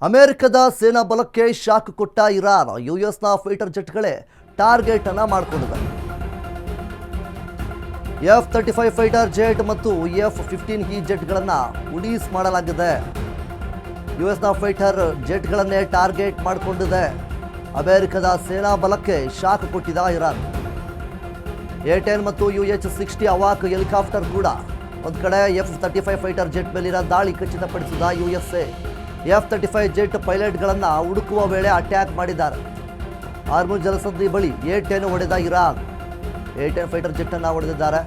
ಅಮೆರಿಕದ ಸೇನಾ ಬಲಕ್ಕೆ ಶಾಕ್ ಕೊಟ್ಟ ಇರಾನ್ ಯುಎಸ್ನ ಫೈಟರ್ ಜೆಟ್ಗಳೇ ಟಾರ್ಗೆಟ್ ಅನ್ನು ಮಾಡಿಕೊಂಡಿದೆ. F-35 ಫೈಟರ್ ಜೆಟ್ ಮತ್ತು F-15E ಜೆಟ್ಗಳನ್ನು ಉಡೀಸ್ ಮಾಡಲಾಗಿದೆ. ಯುಎಸ್ನ ಫೈಟರ್ ಜೆಟ್ಗಳನ್ನೇ ಟಾರ್ಗೆಟ್ ಮಾಡಿಕೊಂಡಿದೆ. ಅಮೆರಿಕದ ಸೇನಾ ಬಲಕ್ಕೆ ಶಾಕ್ ಕೊಟ್ಟಿದೆ ಇರಾನ್. A-10 ಮತ್ತು UH-60 ಅವಾಕ್ ಹೆಲಿಕಾಪ್ಟರ್ ಕೂಡ ಒಂದು ಕಡೆ F-35 ಫೈಟರ್ ಜೆಟ್ ಮೇಲಿನ ದಾಳಿ ಖಚಿತಪಡಿಸಿದ USA. F-35 ಜೆಟ್ ಪೈಲಟ್ಗಳನ್ನು ಹುಡುಕುವ ವೇಳೆ ಅಟ್ಯಾಕ್ ಮಾಡಿದ್ದಾರೆ. ಹಾರ್ಮುಜ್ ಜಲಸಂಧಿ ಬಳಿ A-10 ಹೊಡೆದ ಇರಾನ್. A-10 ಫೈಟರ್ ಜೆಟ್ ಅನ್ನು ಹೊಡೆದಿದ್ದಾರೆ.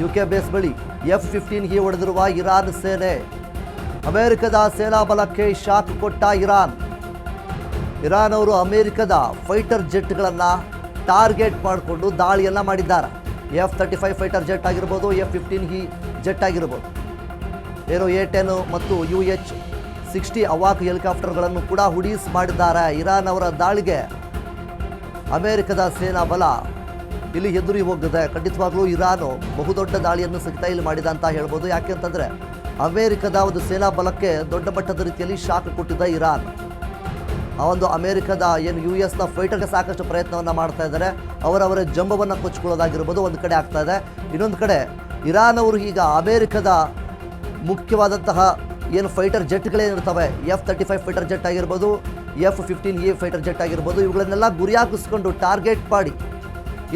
UK ಬೇಸ್ ಬಳಿ F-15E ಹೊಡೆದಿರುವ ಇರಾನ್ ಸೇನೆ. ಅಮೆರಿಕದ ಸೇನಾ ಬಲಕ್ಕೆ ಶಾಕ್ ಕೊಟ್ಟ ಇರಾನ್. ಇರಾನ್ ಅವರು ಅಮೆರಿಕದ ಫೈಟರ್ ಜೆಟ್ಗಳನ್ನು ಟಾರ್ಗೆಟ್ ಮಾಡಿಕೊಂಡು ದಾಳಿಯನ್ನು ಮಾಡಿದ್ದಾರೆ. F-35 ಫೈಟರ್ ಜೆಟ್ ಆಗಿರ್ಬೋದು, F-15E ಜೆಟ್ ಆಗಿರ್ಬೋದು, ಏನು A-10 ಮತ್ತು UH-60 ಅವಾಕ್ ಹೆಲಿಕಾಪ್ಟರ್ಗಳನ್ನು ಕೂಡ ಹುಡೀಸ್ ಮಾಡಿದ್ದಾರೆ. ಇರಾನ್ ಅವರ ದಾಳಿಗೆ ಅಮೆರಿಕದ ಸೇನಾ ಬಲ ಇಲ್ಲಿ ಎದುರಿ ಹೋಗಿದೆ. ಖಂಡಿತವಾಗ್ಲೂ ಇರಾನು ಬಹುದೊಡ್ಡ ದಾಳಿಯನ್ನು ಸಹಿತ ಇಲ್ಲಿ ಮಾಡಿದ ಅಂತ ಹೇಳ್ಬೋದು. ಯಾಕೆಂತಂದರೆ ಅಮೆರಿಕದ ಒಂದು ಸೇನಾ ಬಲಕ್ಕೆ ದೊಡ್ಡ ಮಟ್ಟದ ರೀತಿಯಲ್ಲಿ ಶಾಕ್ ಕೊಟ್ಟಿದ್ದ ಇರಾನ್. ಆ ಒಂದು ಅಮೆರಿಕದ ಏನು US-ನ ಫೈಟರ್ಗೆ ಸಾಕಷ್ಟು ಪ್ರಯತ್ನವನ್ನು ಮಾಡ್ತಾ ಇದ್ದಾರೆ. ಅವರವರ ಜಂಬವನ್ನು ಕೊಚ್ಕೊಳ್ಳೋದಾಗಿರ್ಬೋದು ಒಂದು ಕಡೆ ಆಗ್ತಾ ಇದೆ. ಇನ್ನೊಂದು ಕಡೆ ಇರಾನ್ ಅವರು ಈಗ ಅಮೆರಿಕದ ಮುಖ್ಯವಾದಂತಹ ಏನು ಫೈಟರ್ ಜೆಟ್ಗಳೇನಿರ್ತವೆ, F-35 ಫೈಟರ್ ಜೆಟ್ ಆಗಿರ್ಬೋದು, F-15E ಫೈಟರ್ ಜೆಟ್ ಆಗಿರ್ಬೋದು, ಇವುಗಳನ್ನೆಲ್ಲ ಗುರಿಯಾಗಿಸ್ಕೊಂಡು ಟಾರ್ಗೆಟ್ ಮಾಡಿ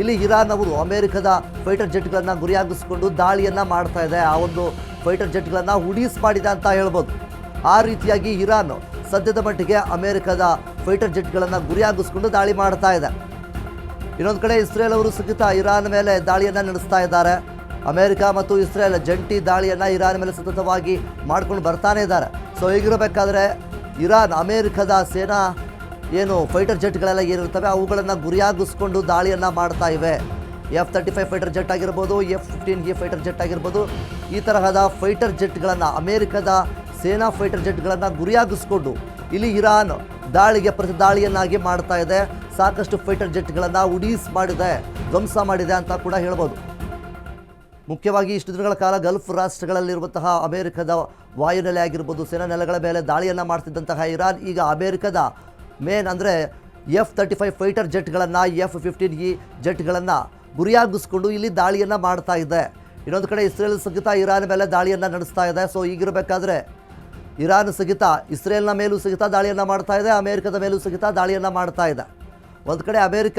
ಇಲ್ಲಿ ಇರಾನ್ ಅವರು ಅಮೆರಿಕದ ಫೈಟರ್ ಜೆಟ್ಗಳನ್ನು ಗುರಿಯಾಗಿಸ್ಕೊಂಡು ದಾಳಿಯನ್ನು ಮಾಡ್ತಾ ಇದೆ. ಆ ಒಂದು ಫೈಟರ್ ಜೆಟ್ಗಳನ್ನು ಹುಡೀಸ್ ಮಾಡಿದೆ ಅಂತ ಹೇಳ್ಬೋದು. ಆ ರೀತಿಯಾಗಿ ಇರಾನ್ ಸದ್ಯದ ಮಟ್ಟಿಗೆ ಅಮೆರಿಕದ ಫೈಟರ್ ಜೆಟ್ಗಳನ್ನು ಗುರಿಯಾಗಿಸ್ಕೊಂಡು ದಾಳಿ ಮಾಡ್ತಾ ಇದೆ. ಇನ್ನೊಂದು ಕಡೆ ಇಸ್ರೇಲ್ ಅವರು ಸಹಿತ ಇರಾನ್ ಮೇಲೆ ದಾಳಿಯನ್ನು ನಡೆಸ್ತಾ ಇದ್ದಾರೆ. ಅಮೆರಿಕ ಮತ್ತು ಇಸ್ರೇಲ್ ಜಂಟಿ ದಾಳಿಯನ್ನು ಇರಾನ್ ಮೇಲೆ ಸತತವಾಗಿ ಮಾಡ್ಕೊಂಡು ಬರ್ತಾನೆ ಇದ್ದಾರೆ. ಸೊ ಹೀಗಿರಬೇಕಾದ್ರೆ ಇರಾನ್ ಅಮೆರಿಕದ ಸೇನಾ ಏನು ಫೈಟರ್ ಜೆಟ್ಗಳೆಲ್ಲ ಏನಿರ್ತವೆ ಅವುಗಳನ್ನು ಗುರಿಯಾಗಿಸ್ಕೊಂಡು ದಾಳಿಯನ್ನು ಮಾಡ್ತಾ ಇವೆ. F-35 ಫೈಟರ್ ಜೆಟ್ ಆಗಿರ್ಬೋದು, F-15E ಫೈಟರ್ ಜೆಟ್ ಆಗಿರ್ಬೋದು, ಈ ತರಹದ ಫೈಟರ್ ಜೆಟ್ಗಳನ್ನು ಅಮೆರಿಕದ ಸೇನಾ ಫೈಟರ್ ಜೆಟ್ಗಳನ್ನು ಗುರಿಯಾಗಿಸ್ಕೊಂಡು ಇಲ್ಲಿ ಇರಾನ್ ದಾಳಿಗೆ ಪ್ರತಿ ದಾಳಿಯನ್ನಾಗಿ ಮಾಡ್ತಾ ಇದೆ. ಸಾಕಷ್ಟು ಫೈಟರ್ ಜೆಟ್ಗಳನ್ನು ಉಡೀಸ್ ಮಾಡಿದೆ, ಧ್ವಂಸ ಮಾಡಿದೆ ಅಂತ ಕೂಡ ಹೇಳ್ಬೋದು. ಮುಖ್ಯವಾಗಿ ಇಷ್ಟು ದಿನಗಳ ಕಾಲ ಗಲ್ಫ್ ರಾಷ್ಟ್ರಗಳಲ್ಲಿರುವಂತಹ ಅಮೆರಿಕದ ವಾಯುನೆಲೆ ಆಗಿರ್ಬೋದು, ಸೇನಾ ನೆಲೆಗಳ ಮೇಲೆ ದಾಳಿಯನ್ನು ಮಾಡ್ತಿದ್ದಂತಹ ಇರಾನ್ ಈಗ ಅಮೆರಿಕದ ಮೇನ್ ಅಂದರೆ F-35 ಫೈಟರ್ ಜೆಟ್ಗಳನ್ನು, F-15E ಜೆಟ್ಗಳನ್ನು ಗುರಿಯಾಗಿಸ್ಕೊಂಡು ಇಲ್ಲಿ ದಾಳಿಯನ್ನು ಮಾಡ್ತಾ ಇದೆ. ಇನ್ನೊಂದು ಕಡೆ ಇಸ್ರೇಲ್ ಸಹಿತ ಇರಾನ್ ಮೇಲೆ ದಾಳಿಯನ್ನು ನಡೆಸ್ತಾ ಇದೆ. ಸೊ ಈಗಿರಬೇಕಾದ್ರೆ ಇರಾನ್ ಸಹಿತ ಇಸ್ರೇಲ್ನ ಮೇಲೂ ಸಹಿತ ದಾಳಿಯನ್ನು ಮಾಡ್ತಾ ಇದೆ, ಅಮೆರಿಕದ ಮೇಲೂ ಸಹಿತ ದಾಳಿಯನ್ನು ಮಾಡ್ತಾ ಇದೆ. ಒಂದು ಕಡೆ ಅಮೆರಿಕ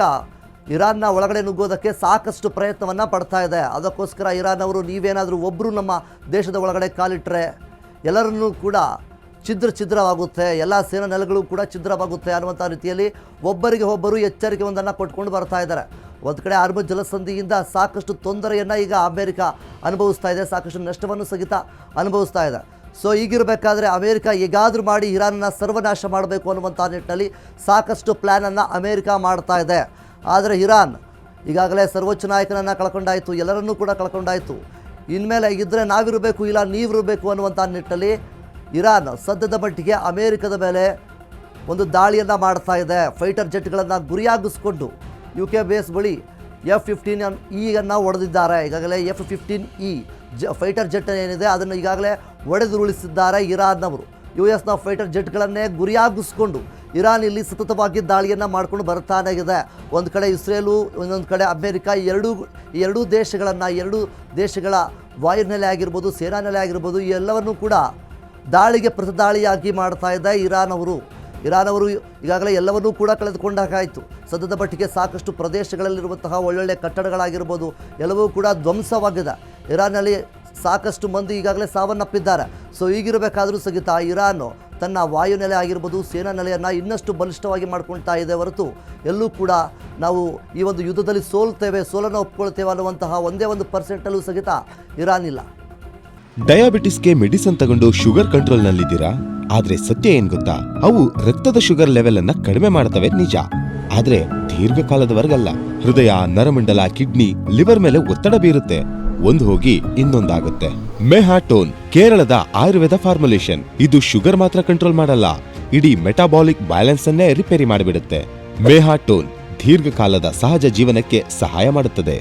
ಇರಾನ್ನ ಒಳಗಡೆ ನುಗ್ಗೋದಕ್ಕೆ ಸಾಕಷ್ಟು ಪ್ರಯತ್ನವನ್ನು ಪಡ್ತಾ ಇದೆ. ಅದಕ್ಕೋಸ್ಕರ ಇರಾನ್ ಅವರು ನೀವೇನಾದರೂ ಒಬ್ಬರು ನಮ್ಮ ದೇಶದ ಒಳಗಡೆ ಕಾಲಿಟ್ಟರೆ ಎಲ್ಲರನ್ನೂ ಕೂಡ ಛಿದ್ರವಾಗುತ್ತೆ, ಎಲ್ಲ ಸೇನಾ ನೆಲೆಗಳು ಕೂಡ ಛಿದ್ರವಾಗುತ್ತೆ ಅನ್ನುವಂಥ ರೀತಿಯಲ್ಲಿ ಒಬ್ಬರಿಗೆ ಒಬ್ಬರು ಎಚ್ಚರಿಕೆ ಒಂದನ್ನು ಕೊಟ್ಕೊಂಡು ಬರ್ತಾ ಇದ್ದಾರೆ. ಒಂದು ಕಡೆ ಹಾರ್ಮುಜ್ ಜಲಸಂಧಿಯಿಂದ ಸಾಕಷ್ಟು ತೊಂದರೆಯನ್ನು ಈಗ ಅಮೆರಿಕ ಅನುಭವಿಸ್ತಾ ಇದೆ, ಸಾಕಷ್ಟು ನಷ್ಟವನ್ನು ಸಹಿತ ಅನುಭವಿಸ್ತಾ ಇದೆ. ಸೊ ಈಗಿರಬೇಕಾದ್ರೆ ಅಮೆರಿಕ ಹೇಗಾದರೂ ಮಾಡಿ ಇರಾನ್ನ ಸರ್ವನಾಶ ಮಾಡಬೇಕು ಅನ್ನುವಂಥ ನಿಟ್ಟಿನಲ್ಲಿ ಸಾಕಷ್ಟು ಪ್ಲ್ಯಾನನ್ನು ಅಮೆರಿಕ ಮಾಡ್ತಾ ಇದೆ. ಆದರೆ ಇರಾನ್ ಈಗಾಗಲೇ ಸರ್ವೋಚ್ಚ ನಾಯಕನನ್ನು ಕಳ್ಕೊಂಡಾಯಿತು, ಎಲ್ಲರನ್ನೂ ಕೂಡ ಕಳ್ಕೊಂಡಾಯಿತು. ಇನ್ಮೇಲೆ ಇದ್ದರೆ ನಾವಿರಬೇಕು ಇಲ್ಲ ನೀವಿರಬೇಕು ಅನ್ನುವಂಥ ನಿಟ್ಟಿನಲ್ಲಿ ಇರಾನ್ ಸದ್ಯದ ಮಟ್ಟಿಗೆ ಅಮೆರಿಕದ ಮೇಲೆ ಒಂದು ದಾಳಿಯನ್ನು ಮಾಡ್ತಾ ಇದೆ. ಫೈಟರ್ ಜೆಟ್ಗಳನ್ನು ಗುರಿಯಾಗಿಸ್ಕೊಂಡು UK ಬೇಸ್ ಬಳಿ F-15E ಹೊಡೆದಿದ್ದಾರೆ. ಈಗಾಗಲೇ F-15E ಫೈಟರ್ ಜೆಟ್ ಏನಿದೆ ಅದನ್ನು ಈಗಾಗಲೇ ಹೊಡೆದುರುಳಿಸಿದ್ದಾರೆ ಇರಾನ್ನವರು. US-ನ ಫೈಟರ್ ಜೆಟ್ಗಳನ್ನೇ ಗುರಿಯಾಗಿಸ್ಕೊಂಡು ಇರಾನ್ ಇಲ್ಲಿ ಸತತವಾಗಿ ದಾಳಿಯನ್ನು ಮಾಡ್ಕೊಂಡು ಬರ್ತಾನೆ ಇದೆ. ಒಂದು ಕಡೆ ಇಸ್ರೇಲು, ಇನ್ನೊಂದು ಕಡೆ ಅಮೆರಿಕ, ಎರಡೂ ದೇಶಗಳ ವಾಯುನೆಲೆ ಆಗಿರ್ಬೋದು, ಸೇನಾ ನೆಲೆ ಆಗಿರ್ಬೋದು, ಈ ಎಲ್ಲವನ್ನೂ ಕೂಡ ದಾಳಿಗೆ ಪ್ರತಿದಾಳಿಯಾಗಿ ಮಾಡ್ತಾ ಇದೆ ಇರಾನ್ ಅವರು ಈಗಾಗಲೇ ಎಲ್ಲವನ್ನೂ ಕೂಡ ಕಳೆದುಕೊಂಡಾಗಾಯಿತು. ಸದ್ಯದ ಮಟ್ಟಿಗೆ ಸಾಕಷ್ಟು ಪ್ರದೇಶಗಳಲ್ಲಿರುವಂತಹ ಒಳ್ಳೊಳ್ಳೆ ಕಟ್ಟಡಗಳಾಗಿರ್ಬೋದು ಎಲ್ಲವೂ ಕೂಡ ಧ್ವಂಸವಾಗಿದೆ. ಇರಾನ್ನಲ್ಲಿ ಸಾಕಷ್ಟು ಮಂದಿ ಈಗಾಗಲೇ ಸಾವನ್ನಪ್ಪಿದ್ದಾರೆ. ಸೊ ಈಗಿರಬೇಕಾದರೂ ಸಹಿತ ಇರಾನ್ ತನ್ನ ವಾಯುನೆಲೆ ಆಗಿರ್ಬೋದು, ಸೇನಾ ನೆಲೆಯನ್ನು ಇನ್ನಷ್ಟು ಬಲಿಷ್ಠವಾಗಿ ಮಾಡ್ಕೊಳ್ತಾ ಇದೆ ಹೊರತು ಎಲ್ಲೂ ಕೂಡ ನಾವು ಈ ಒಂದು ಯುದ್ಧದಲ್ಲಿ ಸೋಲನ್ನು ಒಪ್ಕೊಳ್ತೇವೆ ಅನ್ನುವಂತಹ ಒಂದೇ 1% ಸಹಿತ ಇರಾನ್ ಇಲ್ಲ. ಡಯಾಬಿಟಿಸ್ಗೆ ಮೆಡಿಸಿನ್ ತಗೊಂಡು ಶುಗರ್ ಕಂಟ್ರೋಲ್ ನಲ್ಲಿದ್ದೀರಾ? ಆದ್ರೆ ಸತ್ಯ ಏನ್ ಗೊತ್ತಾ, ಅವು ರಕ್ತದ ಶುಗರ್ ಲೆವೆಲ್ ಅನ್ನ ಕಡಿಮೆ ಮಾಡ್ತವೆ ನಿಜ, ಆದ್ರೆ ದೀರ್ಘಕಾಲದವರೆಗಲ್ಲ. ಹೃದಯ, ನರಮಂಡಲ, ಕಿಡ್ನಿ, ಲಿವರ್ ಮೇಲೆ ಒತ್ತಡ ಬೀರುತ್ತೆ. ಒಂದು ಹೋಗಿ ಇನ್ನೊಂದಾಗುತ್ತೆ. ಮೆಹಾಟೋನ್ ಕೇರಳದ ಆಯುರ್ವೇದ ಫಾರ್ಮುಲೇಷನ್. ಇದು ಶುಗರ್ ಮಾತ್ರ ಕಂಟ್ರೋಲ್ ಮಾಡಲ್ಲ, ಇಡೀ ಮೆಟಾಬಾಲಿಕ್ ಬ್ಯಾಲೆನ್ಸ್ ಅನ್ನೇ ರಿಪೇರಿ ಮಾಡಿಬಿಡುತ್ತೆ. ಮೆಹಾಟೋನ್ ದೀರ್ಘಕಾಲದ ಸಹಜ ಜೀವನಕ್ಕೆ ಸಹಾಯ ಮಾಡುತ್ತದೆ.